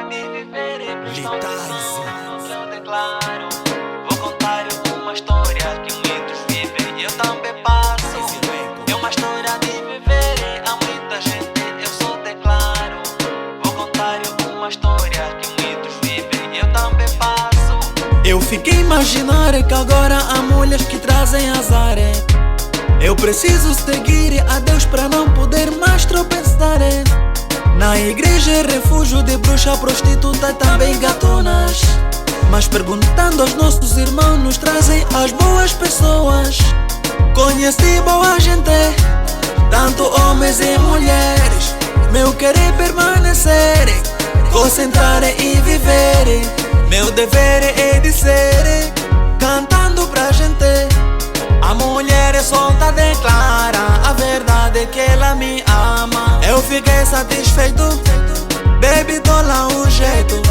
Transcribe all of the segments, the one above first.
história de viver e prestação que eu declaro. Vou contar uma história que muitos vivem e eu também passo. É uma história de viver e há muita gente eu só declaro. Vou contar uma história que muitos vivem e eu também passo. Eu fiquei a imaginar que agora há mulheres que trazem azar. Eu preciso seguir a Deus pra não poder mais tropeçar. Na igreja é refúgio de bruxa, prostituta e também gatonas. Mas perguntando aos nossos irmãos, nos trazem as boas pessoas. Conheci boa gente, tanto homens e mulheres. Meu querer permanecer, concentrar e viver. Meu dever é dizer, cantando pra gente. A mulher é solta, declara a verdade que ela me ama. Eu fiquei satisfeito, baby, dou lá um jeito.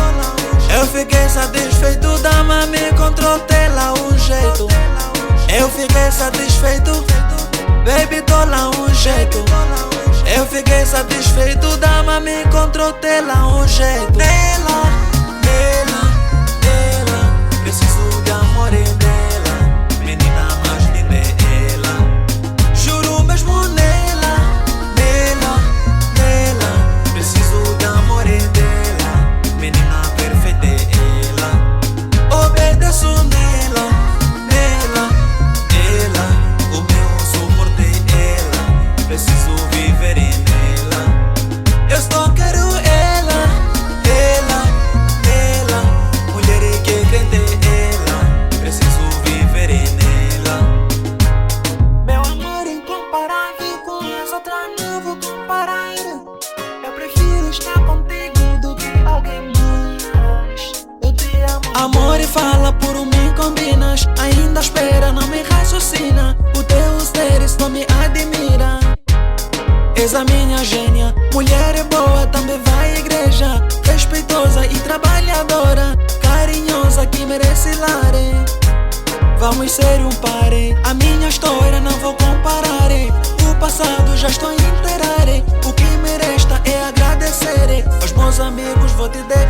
Eu fiquei satisfeito, dama, me controlei lá um jeito. Eu fiquei satisfeito, baby, dou lá um jeito. Eu fiquei satisfeito, dama, me controlei lá um jeito. Nela, nela, nela, preciso de amor dela. Menina mais linda é ela. Juro mesmo nela, nela, nela, preciso de amor dela. Menina perfeita é ela. Obedeço nela, nela, ela. O meu suporte é ela. Preciso viver nela. Eu só quero ela, ela, ela. Mulher que crente ela. Preciso viver nela. Meu amor incomparável, com as outras não vou comparar. Eu prefiro estar contigo do que alguém mais. Eu te amo. Amor e fala por mim combinas. Ainda espera, não me raciocina. O teu ser só me admira. És a minha gênia. Mulher é boa, também vai à igreja. Respeitosa e trabalhadora. Carinhosa que merece lar. Vamos ser um par. A minha história não vou comparar. O passado já estou a enterar. O que me resta é agradecer. Aos meus amigos vou te dar